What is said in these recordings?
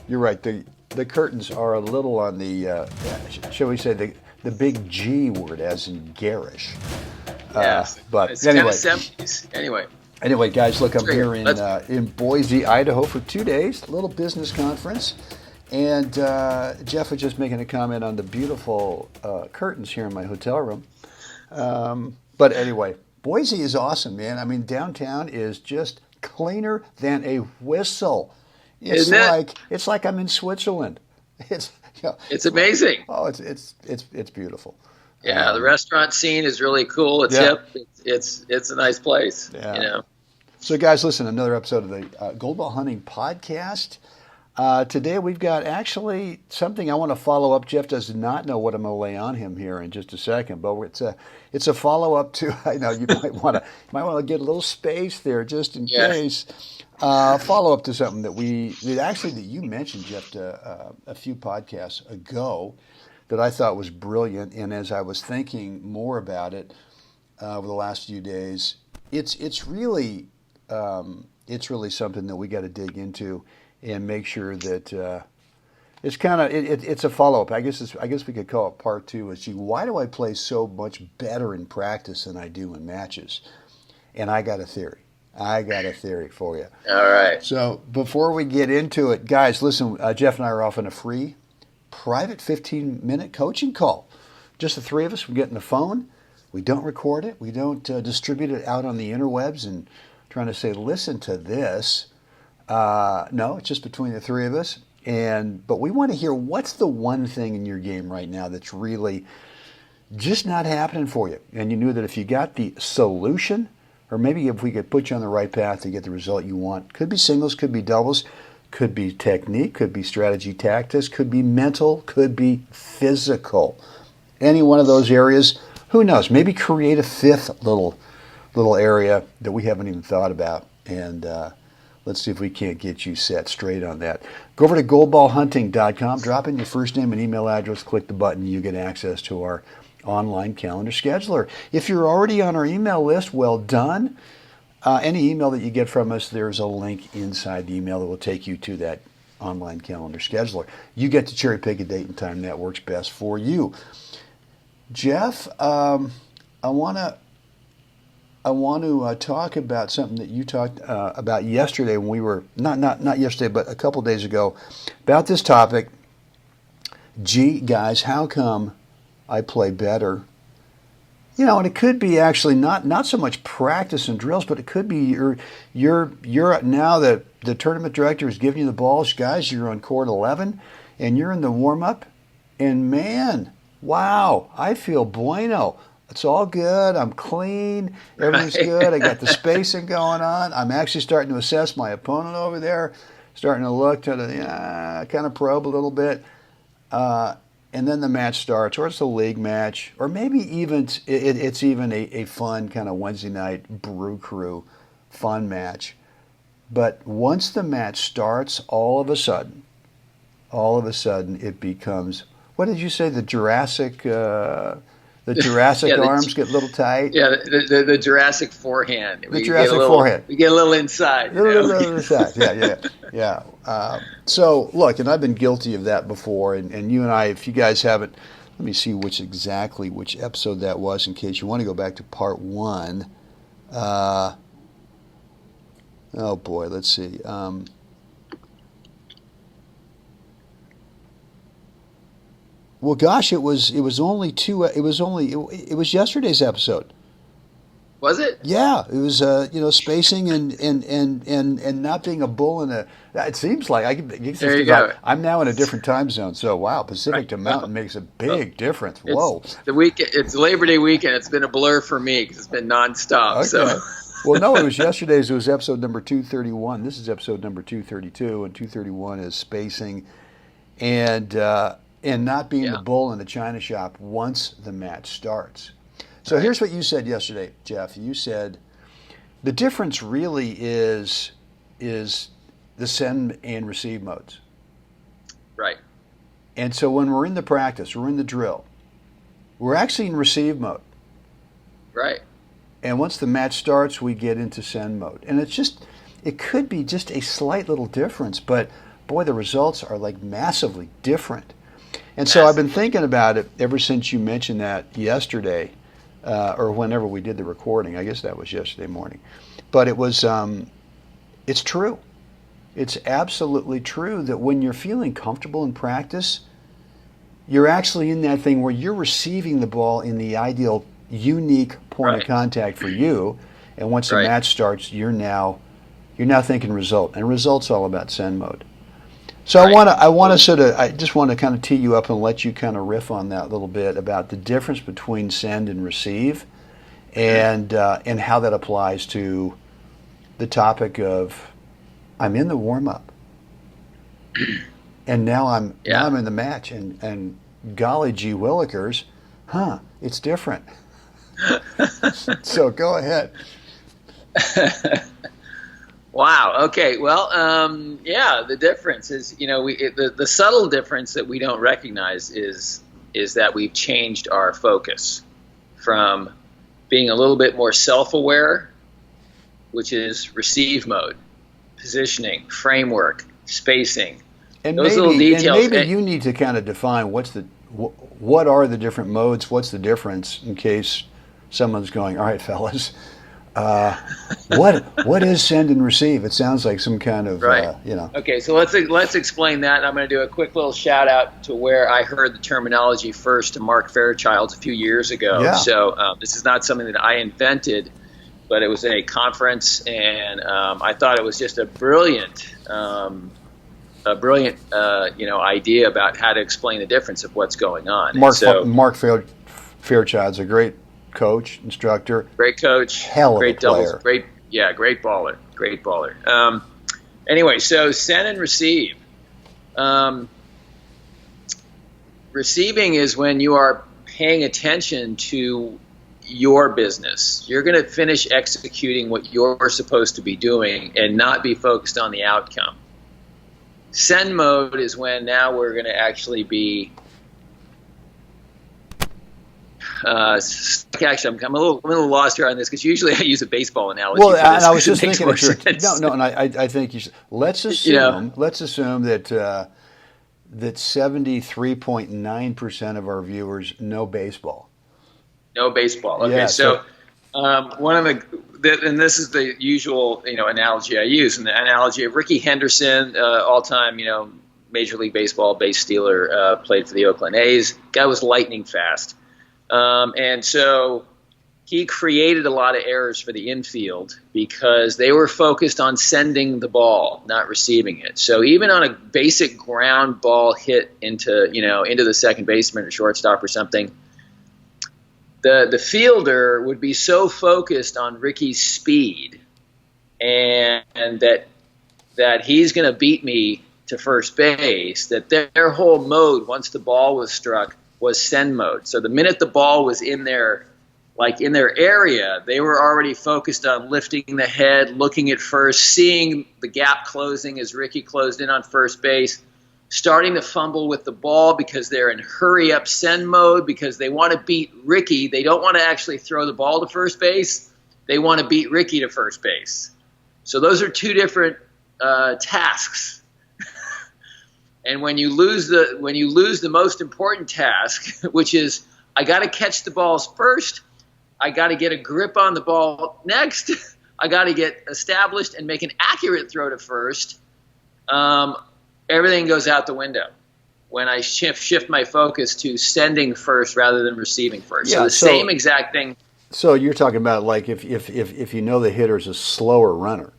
You're right. The curtains are a little on the, shall we say, the big G word, as in garish. Yes, But it's kind anyway, of 70s. anyway, guys, look, I'm Great. here in Boise, Idaho, for 2 days, a little business conference, and Jeff was just making a comment on the beautiful curtains here in my hotel room. But anyway, Boise is awesome, man. I mean, downtown is just cleaner than a whistle. It's like I'm in Switzerland. It's It's amazing. oh, it's beautiful. Yeah, the restaurant scene is really cool. It's Yeah. hip. It's a nice place. Yeah. So, guys, listen, another episode of the Gold Ball Hunting Podcast. Today we've got actually something I want to follow up. Jeff does not know what I'm going to lay on him here in just a second, but it's a follow up to. I know you might want to get a little space there just in case. Follow up to something that you mentioned, Jeff, a few podcasts ago, that I thought was brilliant. And as I was thinking more about it over the last few days, it's really something that we got to dig into and make sure that it's a follow up. I guess we could call it part two. Is why do I play so much better in practice than I do in matches? And I got a theory. For you. All right. So before we get into it, guys, listen. Jeff and I are off on a free, private 15-minute coaching call. Just the three of us. We get on the phone. We don't record it. We don't distribute it out on the interwebs and trying to say, listen to this. No, it's just between the three of us. But we want to hear what's the one thing in your game right now that's really just not happening for you. And you knew that if you got the solution, or maybe if we could put you on the right path to get the result you want, could be singles, could be doubles, could be technique, could be strategy, tactics, could be mental, could be physical. Any one of those areas, who knows? Maybe create a fifth little area that we haven't even thought about. And let's see if we can't get you set straight on that. Go over to goldballhunting.com, drop in your first name and email address, click the button, you get access to our online calendar scheduler. If you're already on our email list, well done. Any email that you get from us, there's a link inside the email that will take you to that online calendar scheduler. You get to cherry pick a date and time that works best for you. Jeff, I want to talk about something that you talked about yesterday when we were not yesterday, but a couple days ago, about this topic. Gee, guys, how come I play better? And it could be actually not so much practice and drills, but it could be you're now that the tournament director is giving you the balls, guys. You're on court 11, and you're in the warm up, and man, wow, I feel bueno. It's all good. I'm clean. Everything's good. I got the spacing going on. I'm actually starting to assess my opponent over there, starting to look to the kind of probe a little bit. And then the match starts, or it's a league match, or maybe even it's even a fun kind of Wednesday night brew crew fun match. But once the match starts, all of a sudden, it becomes, what did you say, the Jurassic arms get a little tight? Yeah, the Jurassic forehand. The Jurassic forehand. We get a little inside. A little inside, yeah. So, look, and I've been guilty of that before, and you and I, if you guys haven't, let me see which episode that was in case you want to go back to part one. Oh, boy, let's see. Well, gosh, it was only yesterday's episode. Was it? Yeah, it was spacing and not being a bull in a. It seems like There you go. I'm now in a different time zone, so wow, Pacific to Mountain makes a big difference. Whoa, it's Labor Day weekend. It's been a blur for me because it's been nonstop. Okay. So. Well, no, it was yesterday's. It was episode number 231. This is episode number 232, and 231 is spacing and not being the bull in the china shop once the match starts. So here's what you said yesterday, Jeff. You said the difference really is the send and receive modes. Right. And so when we're in the practice, we're in the drill, we're actually in receive mode. Right. And once the match starts, we get into send mode. And it could be just a slight little difference, but boy, the results are like massively different. And so I've been thinking about it ever since you mentioned that yesterday, or whenever we did the recording. I guess that was yesterday morning. But it was, it's true. It's absolutely true that when you're feeling comfortable in practice, you're actually in that thing where you're receiving the ball in the ideal, unique point of contact for you. And once the match starts, you're now thinking result. And result's all about send mode. So I just want to kind of tee you up and let you kind of riff on that a little bit about the difference between send and receive, and how that applies to the topic of I'm in the warm up, and now I'm in the match, and golly gee willikers, it's different. So go ahead. Wow. Okay. Well, the difference is, the subtle difference that we don't recognize is that we've changed our focus from being a little bit more self-aware, which is receive mode, positioning, framework, spacing, and those little details. And maybe you need to kind of define what are the different modes, what's the difference, in case someone's going, all right, fellas. What is send and receive? It sounds like some kind of Okay, so let's explain that. I'm going to do a quick little shout out to where I heard the terminology first, to Mark Fairchild a few years ago. Yeah. So this is not something that I invented, but it was a conference, and I thought it was just a brilliant idea about how to explain the difference of what's going on. Mark Fairchild's a great coach, instructor, great coach, hell of great a player. Great baller. Anyway, so send and receive. Receiving is when you are paying attention to your business. You're going to finish executing what you're supposed to be doing and not be focused on the outcome. Send mode is when now we're going to actually be actually, I'm a little lost here on this, because usually I use a baseball analogy. Well, for this, and I was just thinking I think you should, let's assume that 73.9% of our viewers know baseball. No baseball. Okay, so one of and this is the usual analogy I use, and the analogy of Ricky Henderson, all-time Major League Baseball base stealer, played for the Oakland A's. Guy was lightning fast. And so he created a lot of errors for the infield because they were focused on sending the ball, not receiving it. So even on a basic ground ball hit into the second baseman or shortstop or something, the fielder would be so focused on Ricky's speed and that he's going to beat me to first base, that their whole mode once the ball was struck was send mode. So the minute the ball was in their area, they were already focused on lifting the head, looking at first, seeing the gap closing as Ricky closed in on first base, starting to fumble with the ball because they're in hurry up send mode because they want to beat Ricky. They don't want to actually throw the ball to first base. They want to beat Ricky to first base. So those are two different tasks. And when you lose the most important task, which is I got to catch the balls first, I got to get a grip on the ball next, I got to get established and make an accurate throw to first, everything goes out the window when I shift my focus to sending first rather than receiving first. So same exact thing. So you're talking about like if you know the hitter's a slower runner,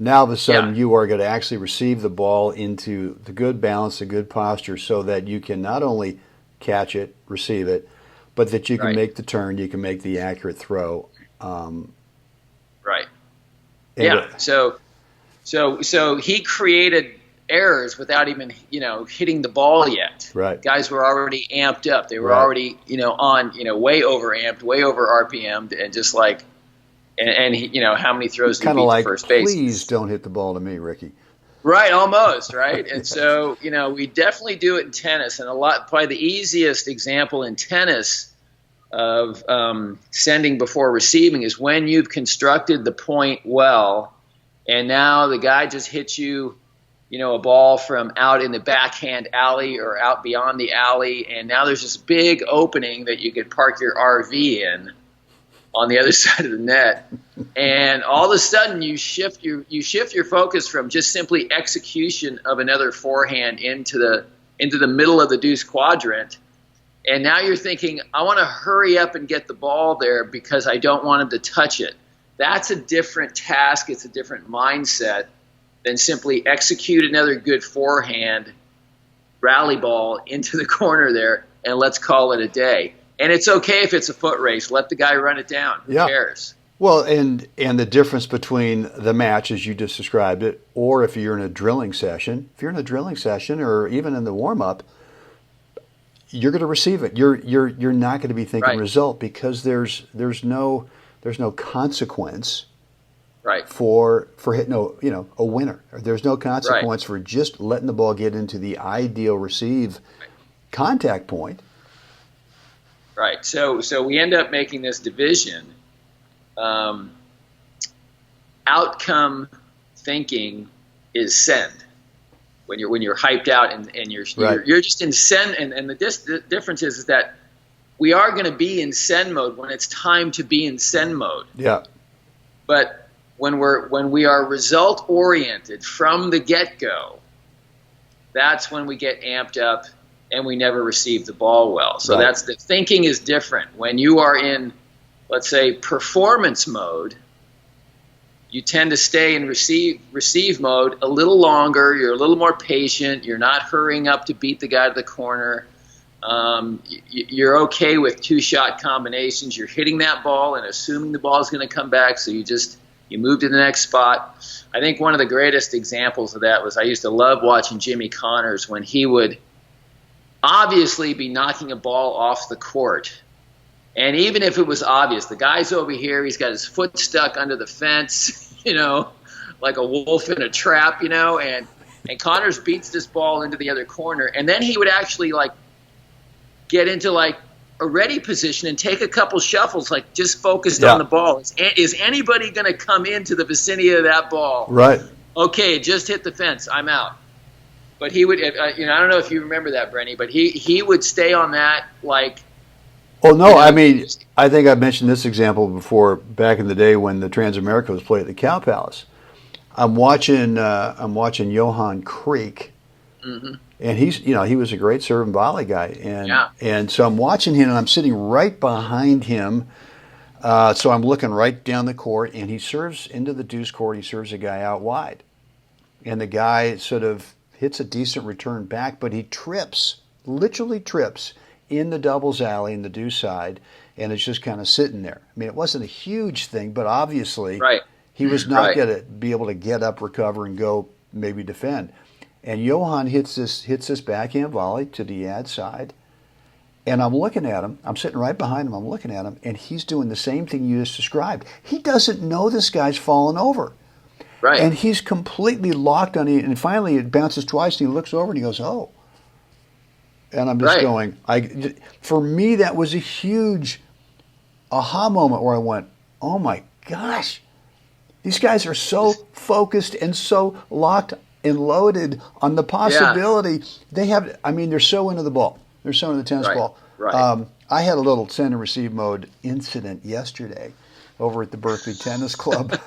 now all of a sudden you are going to actually receive the ball into the good balance, the good posture, so that you can not only catch it, receive it, but that you can make the turn, you can make the accurate throw. Right. Yeah. So he created errors without even hitting the ball yet. Right. Guys were already amped up. They were already on way over amped, way over RPM, and just like. And how many throws do you beat to first base? Please don't hit the ball to me, Ricky. Right, almost, right? And so, we definitely do it in tennis. And probably the easiest example in tennis of sending before receiving is when you've constructed the point well, and now the guy just hits you a ball from out in the backhand alley or out beyond the alley, and now there's this big opening that you could park your RV in on the other side of the net, and all of a sudden you shift your focus from just simply execution of another forehand into the middle of the deuce quadrant, and now you're thinking, I want to hurry up and get the ball there because I don't want him to touch it. That's a different task. It's a different mindset than simply execute another good forehand rally ball into the corner there and let's call it a day. And it's okay if it's a foot race. Let the guy run it down. Who cares? Well, and the difference between the match, as you just described it, or if you're in a drilling session, or even in the warm-up, you're going to receive it. You're not going to be thinking result because there's no consequence for hitting a winner. There's no consequence for just letting the ball get into the ideal receive contact point. Right. So we end up making this division. Outcome thinking is send. When you're hyped out and you're just in send, and the difference is that we are going to be in send mode when it's time to be in send mode. Yeah. But when we are result oriented from the get-go, that's when we get amped up and we never receive the ball well. So that's the thinking is different. When you are in, let's say, performance mode, you tend to stay in receive mode a little longer. You're a little more patient. You're not hurrying up to beat the guy to the corner. You're okay with two-shot combinations. You're hitting that ball and assuming the ball is going to come back, so you move to the next spot. I think one of the greatest examples of that was I used to love watching Jimmy Connors when he would obviously be knocking a ball off the court. And even if it was obvious, the guy's over here, he's got his foot stuck under the fence, like a wolf in a trap, and Connors beats this ball into the other corner. And then he would actually get into a ready position and take a couple shuffles, just focused on the ball. Is anybody going to come into the vicinity of that ball? Right. Okay, just hit the fence. I'm out. But he would, I don't know if you remember that, Brenny, but he would stay on that Well, no, I mean, I think I've mentioned this example before. Back in the day when the Transamerica was played at the Cow Palace, I'm watching Johan Creek, and he was a great serve and volley guy, and so I'm watching him, and I'm sitting right behind him, so I'm looking right down the court, and he serves into the deuce court. He serves a guy out wide, and the guy sort of hits a decent return back, but he literally trips in the doubles alley in the deuce side, and it's just kind of sitting there. I mean, it wasn't a huge thing, but obviously he was not going to be able to get up, recover, and go maybe defend. And Johan hits this backhand volley to the ad side, and I'm looking at him. I'm sitting right behind him. I'm looking at him, and he's doing the same thing you just described. He doesn't know this guy's fallen over. Right. And he's completely locked on it, and finally it bounces twice, and he looks over and he goes, oh. And I'm just going, for me, that was a huge aha moment where I went, oh my gosh, these guys are so focused and so locked and loaded on the possibility. They're so into the ball. They're so into the tennis ball. Right. I had a little send and receive mode incident yesterday over at the Berkeley Tennis Club.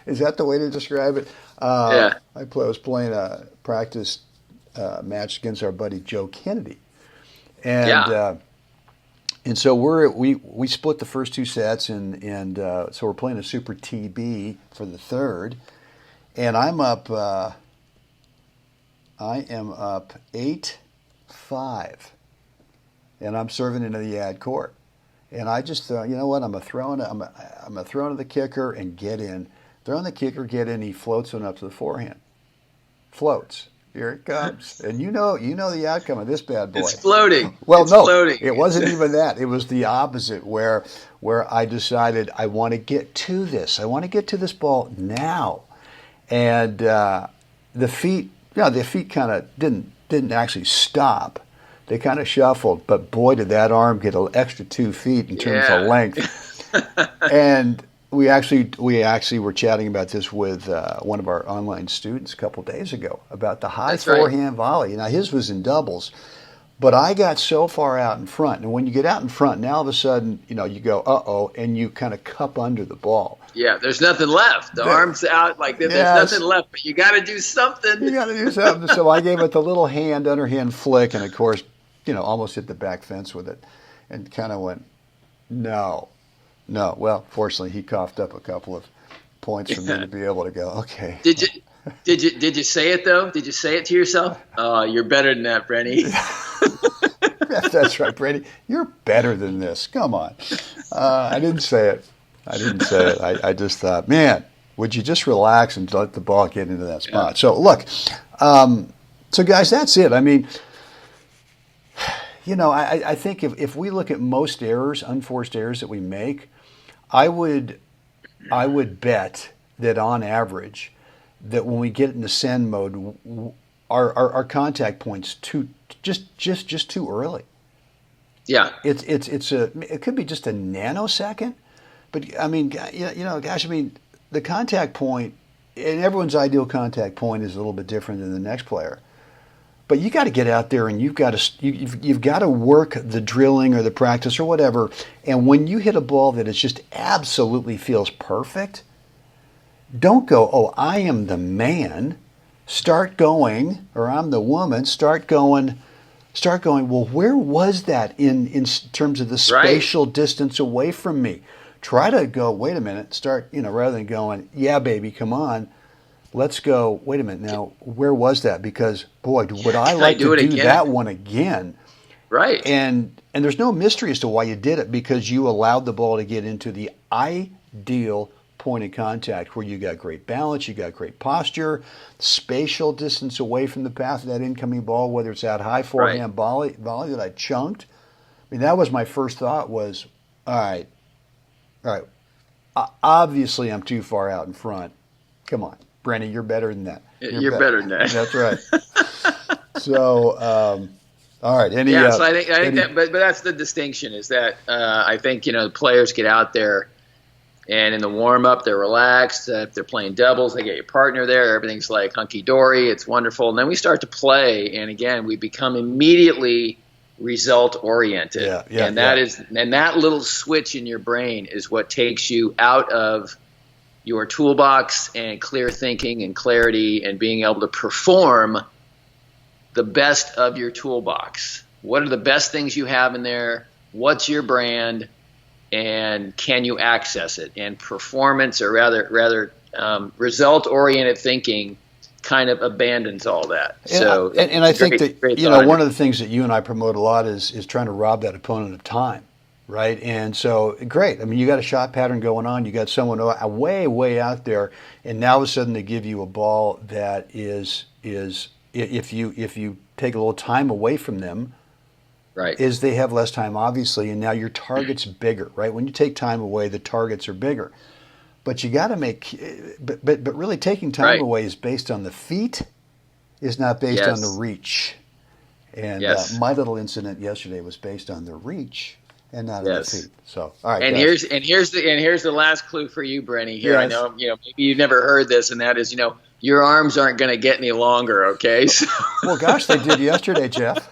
Is that the way to describe it? I was playing a practice match against our buddy Joe Kennedy, and so we split the first two sets, and so we're playing a Super TB for the third, and I am up 8-5, and I'm serving into the ad court, and I just thought, you know what, I'm gonna throw into the kicker and get in. Throwing the kicker, get in, he floats one up to the forehand. Floats. Here it comes. And you know the outcome of this bad boy. It's floating. Well, it's no, floating. It wasn't even that. It was the opposite, where I decided I want to get to this. I want to get to this ball now. And the feet kind of didn't actually stop. They kind of shuffled, but boy, did that arm get an extra 2 feet in terms of length. And we actually were chatting about this with one of our online students a couple days ago about the high forehand volley. Now his was in doubles, but I got so far out in front, and when you get out in front, now all of a sudden you go and you kind of cup under the ball. Yeah, there's nothing left. The arm's out, like there's nothing left, but you got to do something. You got to do something. So I gave it the little underhand flick, and of course, almost hit the back fence with it, and kind of went, no. Well, fortunately, he coughed up a couple of points for me to be able to go, okay. Did you say it though? Did you say it to yourself? Oh, you're better than that, Brenny. That's right, Brady. You're better than this. Come on. I didn't say it. I just thought, man, would you just relax and let the ball get into that spot? Yeah. So, look, so guys, that's it. I mean, I think if we look at most errors, unforced errors that we make, I would bet that on average, that when we get into send mode, our contact point's just too early. Yeah, it could be just a nanosecond. But I mean, gosh, I mean, the contact point, and everyone's ideal contact point is a little bit different than the next player. But you got to get out there and you've got to work the drilling or the practice or whatever. And when you hit a ball that it just absolutely feels perfect, don't go, oh, I am the man. Start going, or I'm the woman. Start going. Well, where was that in terms of the spatial distance away from me? Try to go, wait a minute, start, rather than going, yeah, baby, come on. Let's go, wait a minute now, where was that? Because, boy, would I like to do that one again. Right. And there's no mystery as to why you did it, because you allowed the ball to get into the ideal point of contact where you got great balance, you got great posture, spatial distance away from the path of that incoming ball, whether it's that high forehand volley that I chunked. I mean, that was my first thought was, all right, obviously I'm too far out in front. Come on, Brenny, you're better than that. You're better than that. That's right. So, all right. So I think that, but that's the distinction is that I think the players get out there, and in the warm up they're relaxed. If they're playing doubles, they get your partner there. Everything's like hunky dory. It's wonderful. And then we start to play, and again we become immediately result oriented. And that little switch in your brain is what takes you out of your toolbox and clear thinking and clarity and being able to perform the best of your toolbox. What are the best things you have in there? What's your brand? And can you access it? And performance, or rather result oriented thinking, kind of abandons all that. And I think that one of the things that you and I promote a lot is trying to rob that opponent of time, right? And so great. I mean, you got a shot pattern going on. You got someone way out there, and now all of a sudden they give you a ball that is if you take a little time away from them, right, is they have less time obviously, and now your target's bigger, right? When you take time away, the targets are bigger. But you got to but really taking time away is based on the feet, is not based on the reach. And my little incident yesterday was based on the reach and not on the feet. So, all right. And here's the last clue for you, Brenny. Here, I know maybe you've never heard this, and that is your arms aren't going to get any longer. Okay. So. Well, gosh, they did yesterday, Jeff.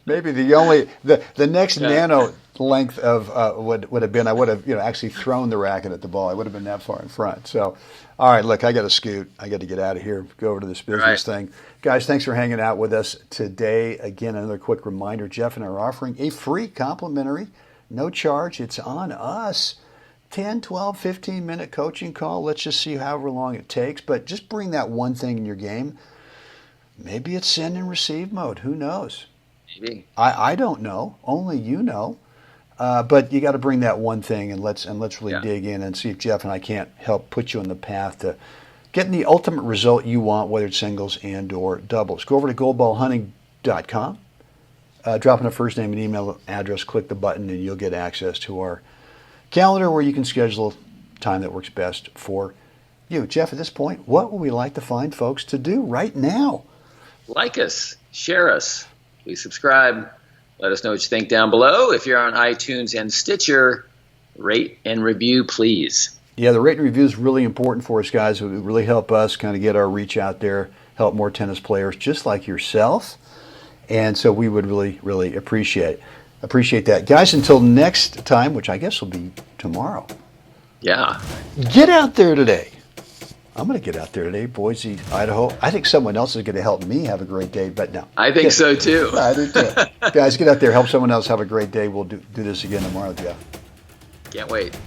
Maybe the next nano length of would have been, I would have actually thrown the racket at the ball. I would have been that far in front. So, all right, look, I got to scoot. I got to get out of here. Go over to this business thing, guys. Thanks for hanging out with us today. Again, another quick reminder: Jeff and I are offering a free, complimentary, no charge. It's on us. 10, 12, 15-minute coaching call. Let's just see however long it takes. But just bring that one thing in your game. Maybe it's send and receive mode. Who knows? Maybe. I don't know. Only you know. But you got to bring that one thing, and let's really dig in and see if Jeff and I can't help put you on the path to getting the ultimate result you want, whether it's singles and or doubles. Go over to goldballhunting.com. Drop in a first name and email address. Click the button, and you'll get access to our calendar where you can schedule time that works best for you. Jeff, at this point, what would we like to find folks to do right now? Like us, share us, please subscribe. Let us know what you think down below. If you're on iTunes and Stitcher, rate and review, please. Yeah, the rate and review is really important for us, guys. It would really help us kind of get our reach out there, help more tennis players just like yourself. And so we would really, really appreciate that. Guys, until next time, which I guess will be tomorrow. Yeah. Get out there today. I'm going to get out there today, Boise, Idaho. I think someone else is going to help me have a great day, but no. I think so, too. I do, too. Guys, get out there, help someone else have a great day. We'll do this again tomorrow, Jeff. Can't wait.